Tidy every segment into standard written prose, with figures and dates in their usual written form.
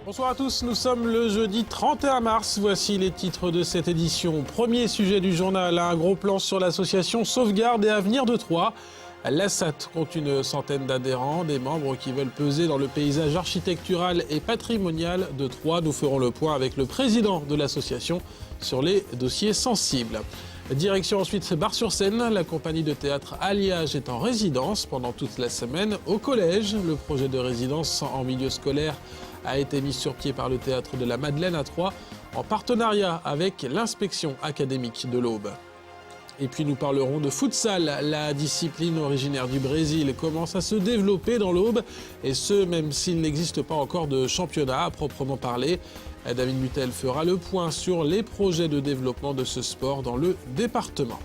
Bonsoir à tous, nous sommes le jeudi 31 mars. Voici les titres de cette édition. Premier sujet du journal, un gros plan sur l'association Sauvegarde et Avenir de Troyes. L'ASSAT compte une centaine d'adhérents, des membres qui veulent peser dans le paysage architectural et patrimonial de Troyes. Nous ferons le point avec le président de l'association sur les dossiers sensibles. Direction ensuite Bar-sur-Seine, la compagnie de théâtre Alliage est en résidence pendant toute la semaine au collège. Le projet de résidence en milieu scolaire a été mis sur pied par le théâtre de la Madeleine à Troyes en partenariat avec l'inspection académique de l'Aube. Et puis nous parlerons de futsal. La discipline originaire du Brésil commence à se développer dans l'Aube, et ce même s'il n'existe pas encore de championnat à proprement parler. David Mutel fera le point sur les projets de développement de ce sport dans le département.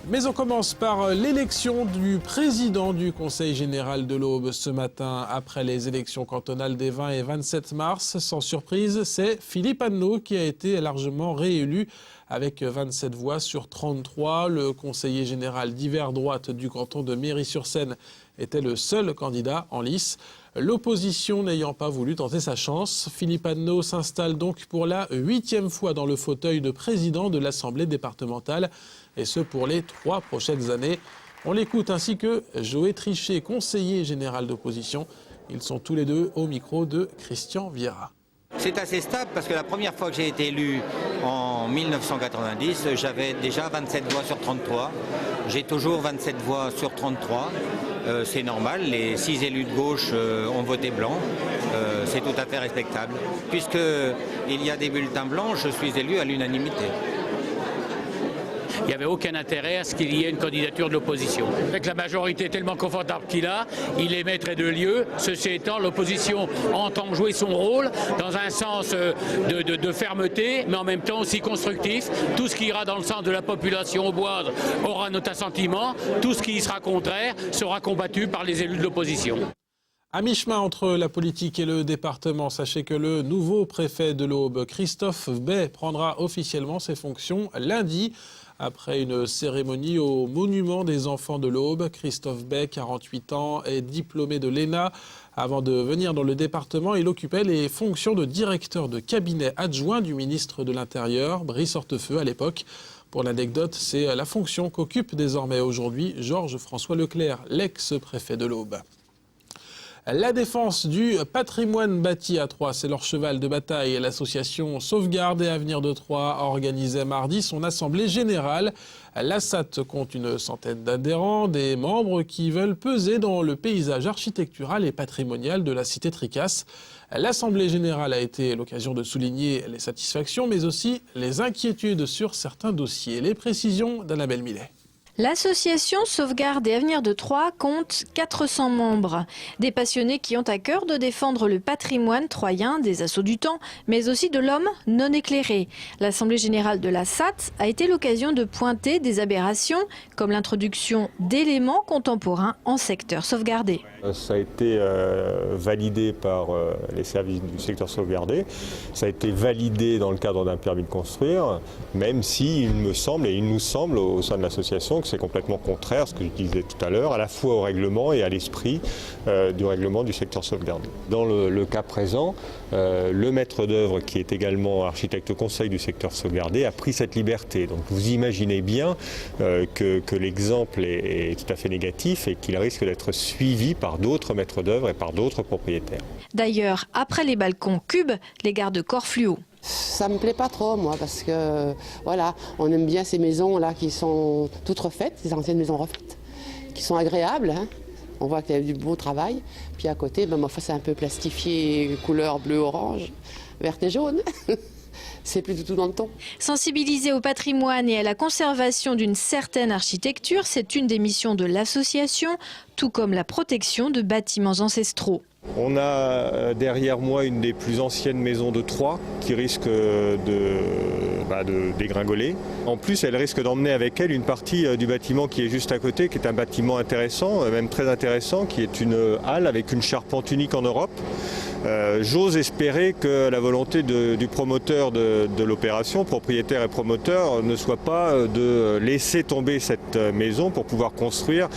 Mais on commence par l'élection du président du Conseil général de l'Aube ce matin. Après les élections cantonales des 20 et 27 mars, sans surprise, c'est Philippe Anneau qui a été largement réélu avec 27 voix sur 33. Le conseiller général d'hiver droite du canton de Méry-sur-Seine était le seul candidat en lice. L'opposition n'ayant pas voulu tenter sa chance, Philippe Anneau s'installe donc pour la 8e fois dans le fauteuil de président de l'Assemblée départementale, et ce pour les 3 prochaines années. On l'écoute, ainsi que Joé Trichet, conseiller général d'opposition. Ils sont tous les deux au micro de Christian Vieira. C'est assez stable parce que la première fois que j'ai été élu en 1990, j'avais déjà 27 voix sur 33. J'ai toujours 27 voix sur 33. C'est normal, les 6 élus de gauche ont voté blanc. C'est tout à fait respectable. Puisqu'il y a des bulletins blancs, je suis élu à l'unanimité. Il n'y avait aucun intérêt à ce qu'il y ait une candidature de l'opposition. Avec la majorité tellement confortable qu'il a, il est maître de lieu. Ceci étant, l'opposition entend jouer son rôle dans un sens de fermeté, mais en même temps aussi constructif. Tout ce qui ira dans le sens de la population auboise aura notre assentiment. Tout ce qui y sera contraire sera combattu par les élus de l'opposition. À mi-chemin entre la politique et le département, sachez que le nouveau préfet de l'Aube, Christophe Bay, prendra officiellement ses fonctions lundi. Après une cérémonie au monument des enfants de l'Aube, Christophe Bay, 48 ans, est diplômé de l'ENA. Avant de venir dans le département, il occupait les fonctions de directeur de cabinet adjoint du ministre de l'Intérieur, Brice Hortefeux à l'époque. Pour l'anecdote, c'est la fonction qu'occupe désormais aujourd'hui Georges-François Leclerc, l'ex-préfet de l'Aube. La défense du patrimoine bâti à Troyes, c'est leur cheval de bataille. L'association Sauvegarde et Avenir de Troyes organisait mardi son assemblée générale. L'ASSAT compte une centaine d'adhérents, des membres qui veulent peser dans le paysage architectural et patrimonial de la cité Tricasse. L'assemblée générale a été l'occasion de souligner les satisfactions, mais aussi les inquiétudes sur certains dossiers. Les précisions d'Annabelle Millet. L'association Sauvegarde et Avenir de Troyes compte 400 membres. Des passionnés qui ont à cœur de défendre le patrimoine troyen des assauts du temps, mais aussi de l'homme non éclairé. L'Assemblée générale de la SAT a été l'occasion de pointer des aberrations, comme l'introduction d'éléments contemporains en secteur sauvegardé. Ça a été validé par les services du secteur sauvegardé. Ça a été validé dans le cadre d'un permis de construire, même si il me semble et il nous semble au sein de l'association que c'est complètement contraire à ce que je disais tout à l'heure, à la fois au règlement et à l'esprit du règlement du secteur sauvegardé. Dans le cas présent, le maître d'œuvre, qui est également architecte conseil du secteur sauvegardé, a pris cette liberté. Donc vous imaginez bien que l'exemple est tout à fait négatif et qu'il risque d'être suivi par d'autres maîtres d'œuvre et par d'autres propriétaires. D'ailleurs, après les balcons cubes, les garde-corps fluo. Ça me plaît pas trop, moi, parce que voilà, on aime bien ces maisons-là qui sont toutes refaites, ces anciennes maisons refaites, qui sont agréables. Hein. On voit qu'il y a du beau travail. Puis à côté, ma foi, c'est un peu plastifié, couleur bleu-orange, vert et jaune. C'est plus du tout dans le ton. Sensibiliser au patrimoine et à la conservation d'une certaine architecture, c'est une des missions de l'association, tout comme la protection de bâtiments ancestraux. On a derrière moi une des plus anciennes maisons de Troyes qui risque de dégringoler. En plus, elle risque d'emmener avec elle une partie du bâtiment qui est juste à côté, qui est un bâtiment intéressant, même très intéressant, qui est une halle avec une charpente unique en Europe. J'ose espérer que la volonté du promoteur de l'opération, propriétaire et promoteur, ne soit pas de laisser tomber cette maison pour pouvoir construire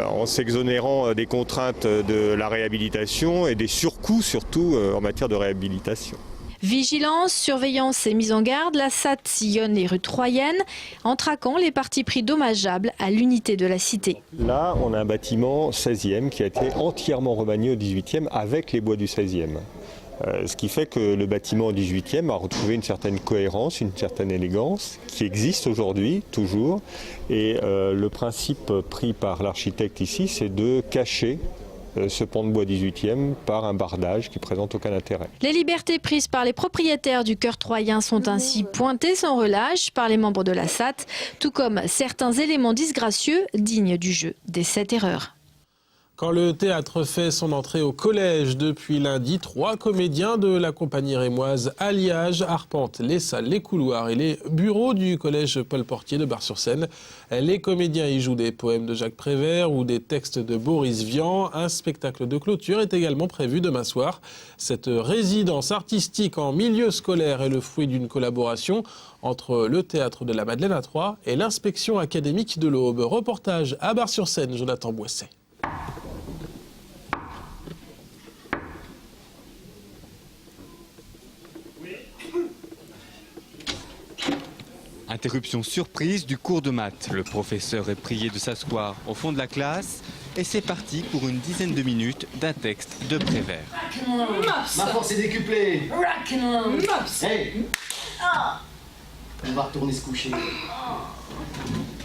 en s'exonérant des contraintes de la réhabilitation et des surcoûts surtout en matière de réhabilitation. Vigilance, surveillance et mise en garde, la SAT sillonne les rues troyennes en traquant les partis pris dommageables à l'unité de la cité. Là, on a un bâtiment 16e qui a été entièrement remanié au 18e avec les bois du 16e. Ce qui fait que le bâtiment 18e a retrouvé une certaine cohérence, une certaine élégance qui existe aujourd'hui, toujours. Et le principe pris par l'architecte ici, c'est de cacher ce pan de bois 18e par un bardage qui présente aucun intérêt. Les libertés prises par les propriétaires du cœur troyen sont ainsi pointées sans relâche par les membres de la SAT, tout comme certains éléments disgracieux dignes du jeu des 7 erreurs. Quand le théâtre fait son entrée au collège depuis lundi, 3 comédiens de la compagnie rémoise Alliage arpentent les salles, les couloirs et les bureaux du collège Paul Portier de Bar-sur-Seine. Les comédiens y jouent des poèmes de Jacques Prévert ou des textes de Boris Vian. Un spectacle de clôture est également prévu demain soir. Cette résidence artistique en milieu scolaire est le fruit d'une collaboration entre le théâtre de la Madeleine à Troyes et l'inspection académique de l'Aube. Reportage à Bar-sur-Seine, Jonathan Boisset. Interruption surprise du cours de maths. Le professeur est prié de s'asseoir au fond de la classe et c'est parti pour une dizaine de minutes d'un texte de Prévert. Ma force est décuplée. Hey. On va retourner se coucher.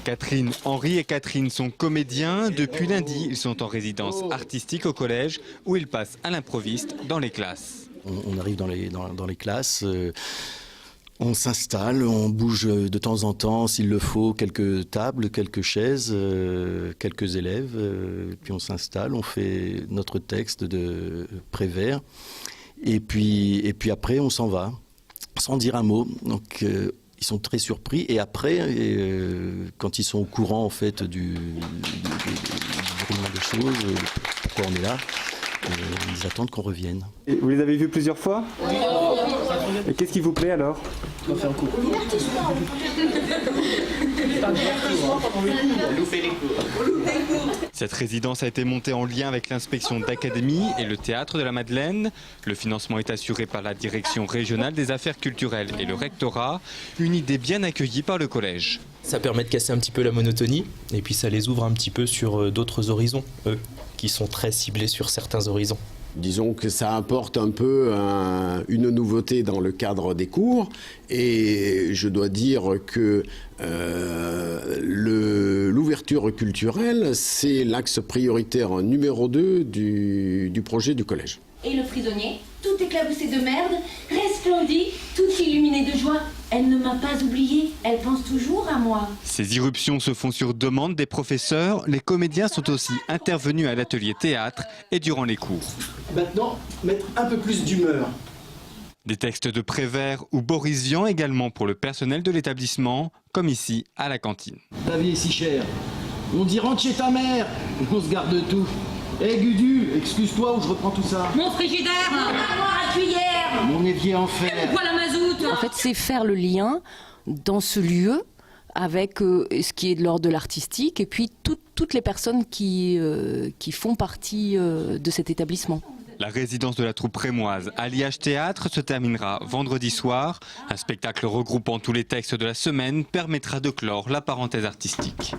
Catherine, Henri et Catherine sont comédiens. Depuis lundi, ils sont en résidence artistique au collège où ils passent à l'improviste dans les classes. On arrive dans les classes. On s'installe, on bouge de temps en temps, s'il le faut, quelques tables, quelques chaises, quelques élèves, puis on s'installe, on fait notre texte de Prévert, et puis après on s'en va, sans dire un mot. Donc ils sont très surpris, et après, quand ils sont au courant en fait du déroulement des choses, pourquoi on est là, ils attendent qu'on revienne. Et vous les avez vus plusieurs fois ? Oui. Et qu'est-ce qui vous plaît alors ? On va faire un coup. Cette résidence a été montée en lien avec l'inspection d'académie et le théâtre de la Madeleine. Le financement est assuré par la direction régionale des affaires culturelles et le rectorat. Une idée bien accueillie par le collège. Ça permet de casser un petit peu la monotonie et puis ça les ouvre un petit peu sur d'autres horizons, eux, qui sont très ciblés sur certains horizons. Disons que ça apporte un peu une nouveauté dans le cadre des cours et je dois dire que l'ouverture culturelle, c'est l'axe prioritaire numéro 2 du projet du collège. Et le prisonnier, tout éclaboussé de merde, resplendit, tout illuminé de joie. Elle ne m'a pas oublié, elle pense toujours à moi. Ces irruptions se font sur demande des professeurs. Les comédiens sont aussi intervenus à l'atelier théâtre et durant les cours. Maintenant, mettre un peu plus d'humeur. Des textes de Prévert ou Boris Vian également pour le personnel de l'établissement, comme ici à la cantine. Ta vie est si chère. On dit rentre chez ta mère, on se garde de tout. Hé Gudu, excuse-toi ou je reprends tout ça. Mon frigidaire, mon armoire à cuillère, mon évier en fer. et pourquoi la mazoute? En fait, c'est faire le lien dans ce lieu avec ce qui est de l'ordre de l'artistique et puis toutes les personnes qui font partie de cet établissement. La résidence de la troupe rémoise Alliage Théâtre se terminera vendredi soir. Un spectacle regroupant tous les textes de la semaine permettra de clore la parenthèse artistique.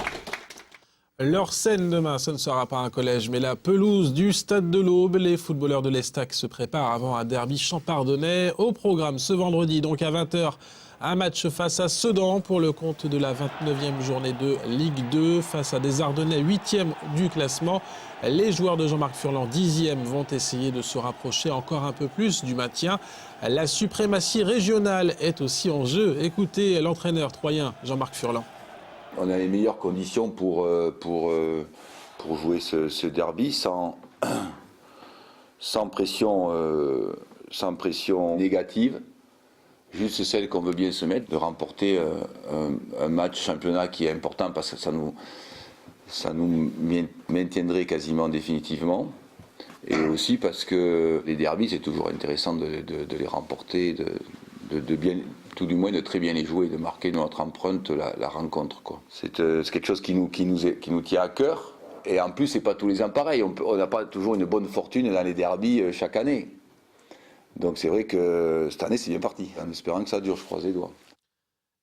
Leur scène demain, ce ne sera pas un collège, mais la pelouse du Stade de l'Aube. Les footballeurs de l'Estac se préparent avant un derby champardonnais. Au programme ce vendredi, donc à 20h, un match face à Sedan pour le compte de la 29e journée de Ligue 2. Face à des Ardennais 8e du classement, les joueurs de Jean-Marc Furlan 10e vont essayer de se rapprocher encore un peu plus du maintien. La suprématie régionale est aussi en jeu. Écoutez l'entraîneur troyen Jean-Marc Furlan. On a les meilleures conditions pour jouer ce derby sans pression négative, juste celle qu'on veut bien se mettre, de remporter un match championnat qui est important parce que ça nous maintiendrait quasiment définitivement. Et aussi parce que les derbies, c'est toujours intéressant de les remporter, de bien, tout du moins de très bien les jouer, de marquer de notre empreinte la rencontre, quoi. C'est quelque chose qui nous tient à cœur. Et en plus, c'est pas tous les ans pareil. On n'a pas toujours une bonne fortune dans les derbies chaque année. Donc c'est vrai que cette année, c'est bien parti, en espérant que ça dure, je croise les doigts.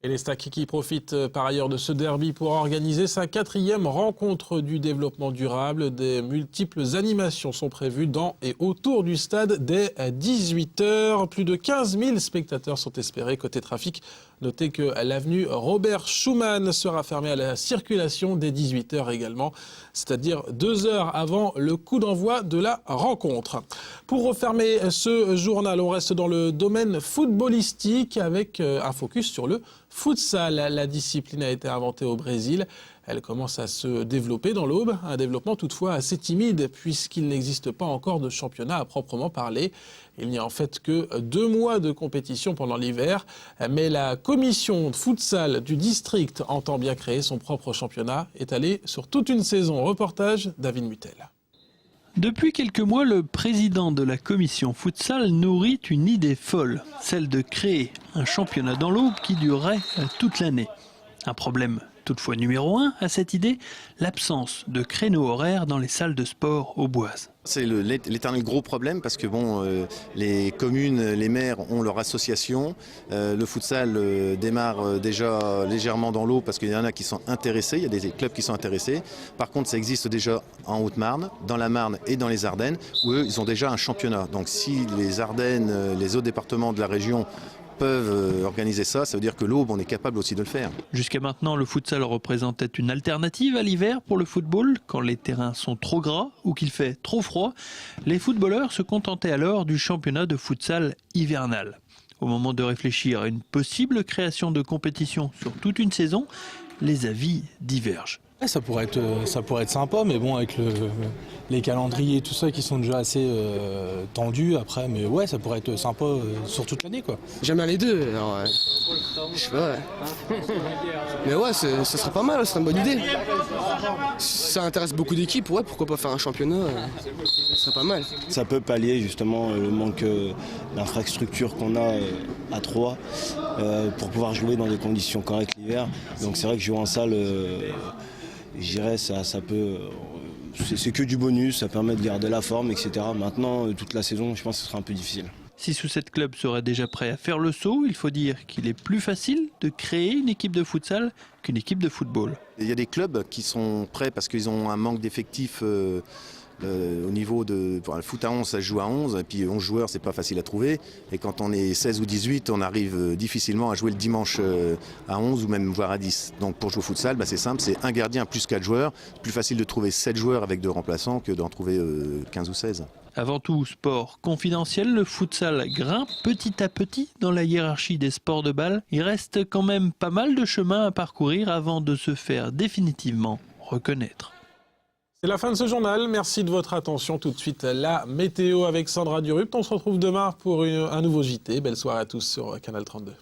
Et l'Estac qui profite par ailleurs de ce derby pour organiser sa 4e rencontre du développement durable. Des multiples animations sont prévues dans et autour du stade dès 18h. Plus de 15 000 spectateurs sont espérés. Côté trafic, notez que l'avenue Robert Schuman sera fermée à la circulation dès 18h également, c'est-à-dire 2 heures avant le coup d'envoi de la rencontre. Pour refermer ce journal, on reste dans le domaine footballistique avec un focus sur le futsal. La discipline a été inventée au Brésil. Elle commence à se développer dans l'Aube, un développement toutefois assez timide puisqu'il n'existe pas encore de championnat à proprement parler. Il n'y a en fait que 2 mois de compétition pendant l'hiver, mais la commission de futsal du district entend bien créer son propre championnat, étalé sur toute une saison. Reportage David Mutel. Depuis quelques mois, le président de la commission futsal nourrit une idée folle, celle de créer un championnat dans l'Aube qui durerait toute l'année. Un problème toutefois numéro 1 à cette idée, l'absence de créneaux horaires dans les salles de sport auboises. C'est l'éternel gros problème parce que les communes, les maires ont leur association. Le futsal démarre déjà légèrement dans l'eau parce qu'il y en a qui sont intéressés, il y a des clubs qui sont intéressés. Par contre, ça existe déjà en Haute-Marne, dans la Marne et dans les Ardennes où eux, ils ont déjà un championnat. Donc si les Ardennes, les autres départements de la région peuvent organiser ça, ça veut dire que l'Aube, on est capable aussi de le faire. Jusqu'à maintenant, le futsal représentait une alternative à l'hiver pour le football. Quand les terrains sont trop gras ou qu'il fait trop froid, les footballeurs se contentaient alors du championnat de futsal hivernal. Au moment de réfléchir à une possible création de compétition sur toute une saison, les avis divergent. Ça pourrait être sympa, mais bon, avec les calendriers et tout ça qui sont déjà assez tendus après, mais ouais, ça pourrait être sympa sur toute l'année, quoi. J'aime bien les deux, alors je sais pas. Mais ouais, ce serait pas mal, ce serait une bonne idée. Si ça intéresse beaucoup d'équipes, ouais, pourquoi pas faire un championnat, ce serait pas mal. Ça peut pallier justement le manque d'infrastructures qu'on a à Troyes pour pouvoir jouer dans des conditions correctes l'hiver. Donc c'est vrai que jouer en salle, je dirais, ça peut... C'est que du bonus, ça permet de garder la forme, etc. Maintenant, toute la saison, je pense que ce sera un peu difficile. 6 ou 7 clubs seraient déjà prêts à faire le saut. Il faut dire qu'il est plus facile de créer une équipe de futsal qu'une équipe de football. Il y a des clubs qui sont prêts parce qu'ils ont un manque d'effectifs au niveau de... Pour le foot à 11, ça se joue à 11, et puis 11 joueurs, c'est pas facile à trouver. Et quand on est 16 ou 18, on arrive difficilement à jouer le dimanche à 11 ou même voire à 10. Donc pour jouer au futsal, c'est simple, c'est un gardien plus 4 joueurs. C'est plus facile de trouver 7 joueurs avec 2 remplaçants que d'en trouver 15 ou 16. Avant tout, sport confidentiel, le futsal grimpe petit à petit dans la hiérarchie des sports de balle. Il reste quand même pas mal de chemin à parcourir avant de se faire définitivement reconnaître. C'est la fin de ce journal. Merci de votre attention. Tout de suite, la météo avec Sandra Durupt. On se retrouve demain pour un nouveau JT. Belle soirée à tous sur Canal 32.